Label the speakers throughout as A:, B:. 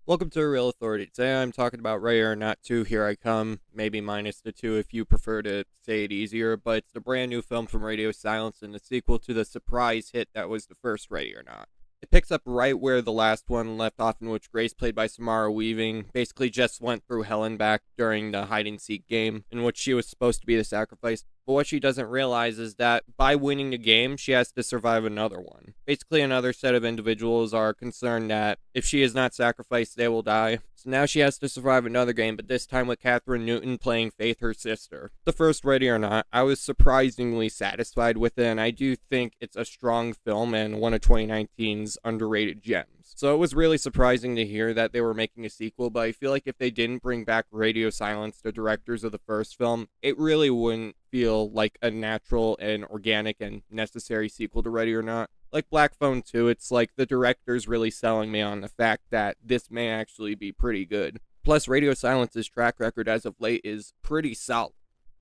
A: Welcome to Real Authority. Today I'm talking about Ready or Not 2, Here I Come, maybe minus the 2 if you prefer to say it easier, but it's the brand new film from Radio Silence and the sequel to the surprise hit that was the first Ready or Not. It picks up right where the last one left off, in which Grace, played by Samara Weaving, basically just went through hell and back during the hide and seek game, in which she was supposed to be the sacrifice. But what she doesn't realize is that by winning the game, she has to survive another one. Basically, another set of individuals are concerned that if she is not sacrificed, they will die. So now she has to survive another game, but this time with Catherine Newton playing Faith, her sister. The first Ready or Not, I was surprisingly satisfied with it, and I do think it's a strong film and one of 2019's underrated gems. So it was really surprising to hear that they were making a sequel, but I feel like if they didn't bring back Radio Silence, the directors of the first film, it really wouldn't feel like a natural and organic and necessary sequel to Ready or Not. Like Black Phone 2, it's like the director's really selling me on the fact that this may actually be pretty good. Plus, Radio Silence's track record as of late is pretty solid.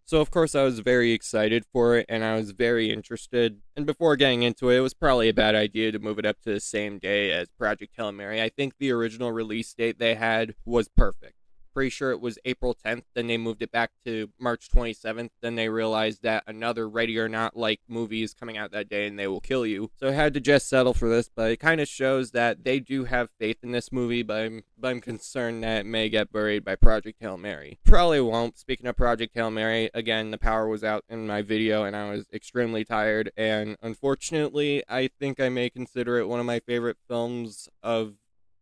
A: So of course I was very excited for it, and I was very interested. And before getting into it was probably a bad idea to move it up to the same day as Project Hail Mary. I think the original release date they had was perfect. Pretty sure it was April 10th, then they moved it back to March 27th, then they realized that another Ready or Not like movie is coming out that day and they will kill you. So I had to just settle for this, but it kind of shows that they do have faith in this movie, but I'm concerned that it may get buried by Project Hail Mary. Probably won't. Speaking of Project Hail Mary, again, the power was out in my video and I was extremely tired, and unfortunately, I think I may consider it one of my favorite films of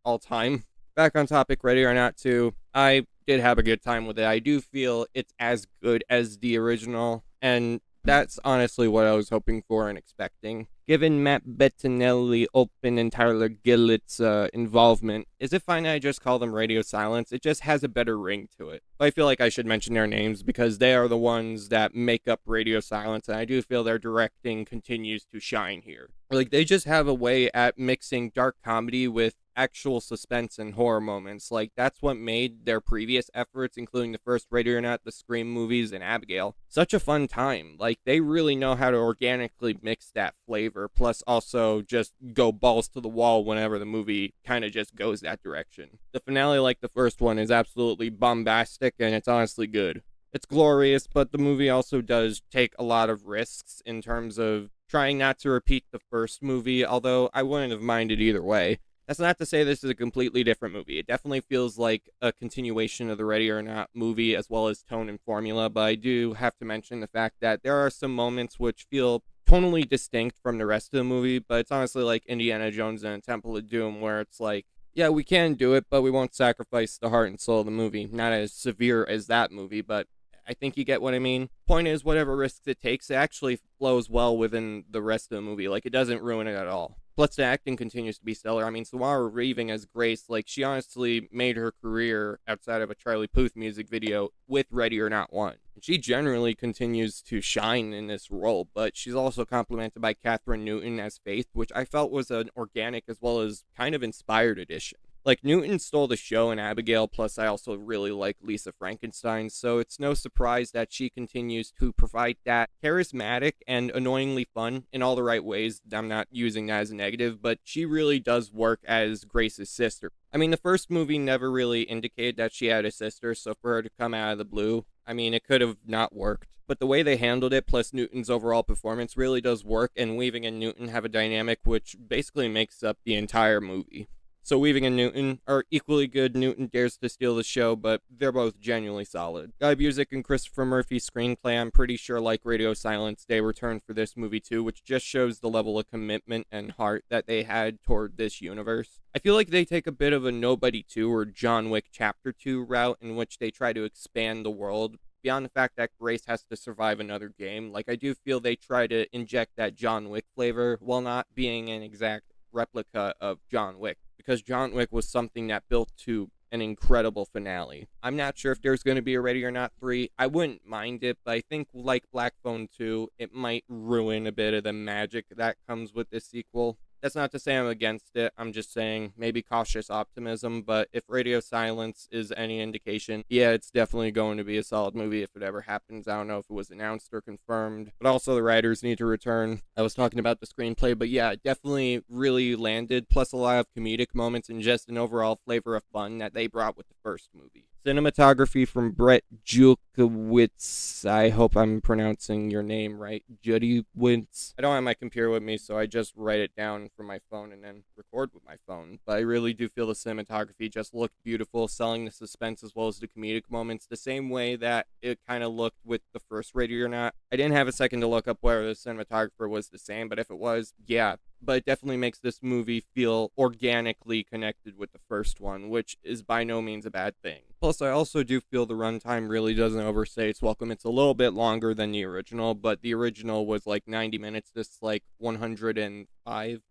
A: all time. Back on topic, Ready or Not 2, I did have a good time with it. I do feel it's as good as the original, and that's honestly what I was hoping for and expecting. Given Matt Bettinelli, Open, and Tyler Gillett's involvement, is it fine that I just call them Radio Silence? It just has a better ring to it. But I feel like I should mention their names because they are the ones that make up Radio Silence, and I do feel their directing continues to shine here. Like, they just have a way at mixing dark comedy with actual suspense and horror moments. Like, that's what made their previous efforts, including the first Ready or Not, the Scream movies, and Abigail, such a fun time. Like, they really know how to organically mix that flavor, plus also just go balls to the wall whenever the movie kind of just goes that direction. The finale, like the first one, is absolutely bombastic, and it's honestly good. It's glorious, but the movie also does take a lot of risks in terms of trying not to repeat the first movie, although I wouldn't have minded either way. That's not to say this is a completely different movie. It definitely feels like a continuation of the Ready or Not movie, as well as tone and formula, but I do have to mention the fact that there are some moments which feel tonally distinct from the rest of the movie, but it's honestly like Indiana Jones and Temple of Doom, where it's like, yeah, we can do it, but we won't sacrifice the heart and soul of the movie. Not as severe as that movie, but I think you get what I mean. Point is, whatever risks it takes, it actually flows well within the rest of the movie. Like, it doesn't ruin it at all. Plus, the acting continues to be stellar. I mean, Samara Weaving as Grace, like, she honestly made her career outside of a Charlie Puth music video with Ready or Not 1. She generally continues to shine in this role, but she's also complemented by Catherine Newton as Faith, which I felt was an organic as well as kind of inspired addition. Like, Newton stole the show in Abigail, plus I also really like Lisa Frankenstein, so it's no surprise that she continues to provide that charismatic and annoyingly fun in all the right ways. I'm not using that as a negative, but she really does work as Grace's sister. I mean, the first movie never really indicated that she had a sister, so for her to come out of the blue, I mean, it could have not worked. But the way they handled it, plus Newton's overall performance, really does work, and Weaving and Newton have a dynamic which basically makes up the entire movie. So Weaving and Newton are equally good. Newton dares to steal the show, but they're both genuinely solid. Guy Busick and Christopher Murphy's screenplay, I'm pretty sure, like Radio Silence, they returned for this movie too, which just shows the level of commitment and heart that they had toward this universe. I feel like they take a bit of a Nobody 2 or John Wick Chapter 2 route in which they try to expand the world beyond the fact that Grace has to survive another game. Like, I do feel they try to inject that John Wick flavor while not being an exact replica of John Wick, because John Wick was something that built to an incredible finale. I'm not sure if there's going to be a Ready or Not 3. I wouldn't mind it, but I think like Black Phone 2, it might ruin a bit of the magic that comes with this sequel. That's not to say I'm against it. I'm just saying maybe cautious optimism. But if Radio Silence is any indication, yeah, it's definitely going to be a solid movie if it ever happens. I don't know if it was announced or confirmed. But also, the writers need to return. I was talking about the screenplay, but yeah, it definitely really landed. Plus, a lot of comedic moments and just an overall flavor of fun that they brought with the first movie. Cinematography from Brett Jukowitz. I hope I'm pronouncing your name right. Judywitz. I don't have my computer with me, so I just write it down from my phone and then record with my phone. But I really do feel the cinematography just looked beautiful, selling the suspense as well as the comedic moments the same way that it kind of looked with the first Ready or Not. I didn't have a second to look up whether the cinematographer was the same, but if it was, yeah. But it definitely makes this movie feel organically connected with the first one, which is by no means a bad thing. Plus, I also do feel the runtime really doesn't overstay its welcome. It's a little bit longer than the original, but the original was like 90 minutes. This is like 105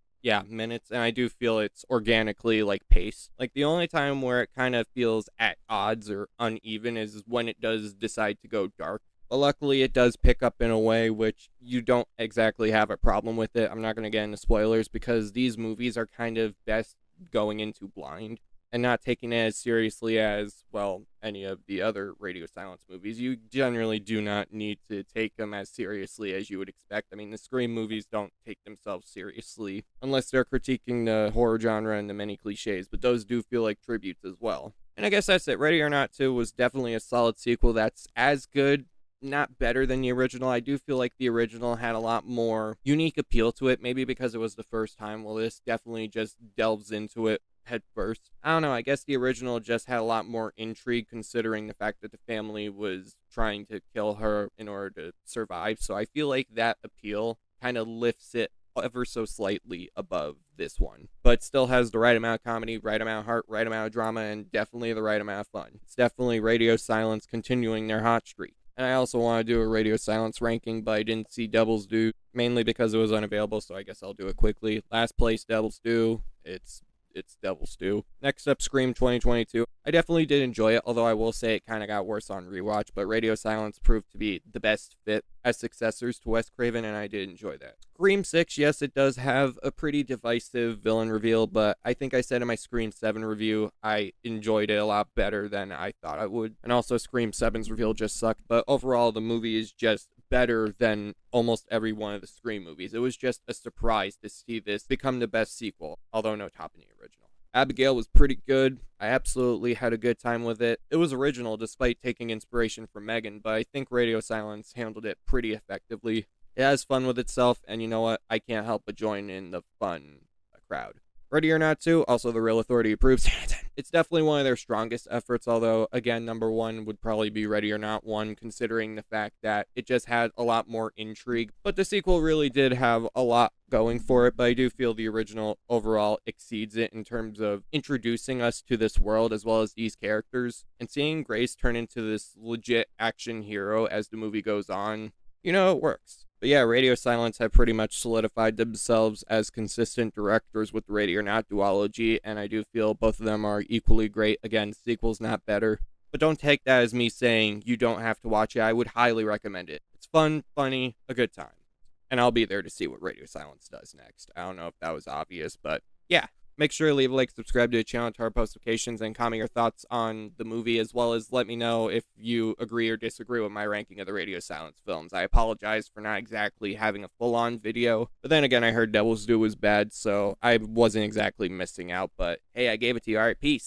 A: minutes, and I do feel it's organically like paced. Like the only time where it kind of feels at odds or uneven is when it does decide to go dark. But luckily, it does pick up in a way which you don't exactly have a problem with it. I'm not going to get into spoilers because these movies are kind of best going into blind and not taking it as seriously as, well, any of the other Radio Silence movies. You generally do not need to take them as seriously as you would expect. I mean, the Scream movies don't take themselves seriously unless they're critiquing the horror genre and the many cliches, but those do feel like tributes as well. And I guess that's it. Ready or Not 2 was definitely a solid sequel that's as good, not better than the original. I do feel like the original had a lot more unique appeal to it, maybe because it was the first time. Well, this definitely just delves into it head first. I don't know, I guess the original just had a lot more intrigue considering the fact that the family was trying to kill her in order to survive. So I feel like that appeal kind of lifts it ever so slightly above this one, but still has the right amount of comedy, right amount of heart, right amount of drama, and definitely the right amount of fun. It's definitely Radio Silence continuing their hot streak. And I also want to do a Radio Silence ranking, but I didn't see Devil's Due, mainly because it was unavailable, so I guess I'll do it quickly. Last place, Devil's Due. It's Devil's Due. Next up, Scream 2022. I definitely did enjoy it, although I will say it kind of got worse on rewatch, but Radio Silence proved to be the best fit as successors to Wes Craven, and I did enjoy that. Scream 6, yes, it does have a pretty divisive villain reveal, but I think I said in my Scream 7 review, I enjoyed it a lot better than I thought I would. And also Scream 7's reveal just sucked, but overall the movie is just better than almost every one of the Scream movies. It was just a surprise to see this become the best sequel, although no topping the original. Abigail was pretty good. I absolutely had a good time with it. It was original despite taking inspiration from Megan, but I think Radio Silence handled it pretty effectively. It has fun with itself, and you know what? I can't help but join in the fun crowd. Ready or Not 2, also the Real Authority approves. It's definitely one of their strongest efforts, although, again, number one would probably be Ready or Not 1, considering the fact that it just had a lot more intrigue. But the sequel really did have a lot going for it, but I do feel the original overall exceeds it in terms of introducing us to this world as well as these characters. And seeing Grace turn into this legit action hero as the movie goes on, you know, it works. But yeah, Radio Silence have pretty much solidified themselves as consistent directors with the Ready or Not duology, and I do feel both of them are equally great. Again, the sequel's not better, but don't take that as me saying you don't have to watch it. I would highly recommend it. It's fun, funny, a good time. And I'll be there to see what Radio Silence does next. I don't know if that was obvious, but yeah. Make sure to leave a like, subscribe to the channel, to our post notifications, and comment your thoughts on the movie, as well as let me know if you agree or disagree with my ranking of the Radio Silence films. I apologize for not exactly having a full-on video, but then again, I heard Devil's Due was bad, so I wasn't exactly missing out, but hey, I gave it to you. Alright, peace.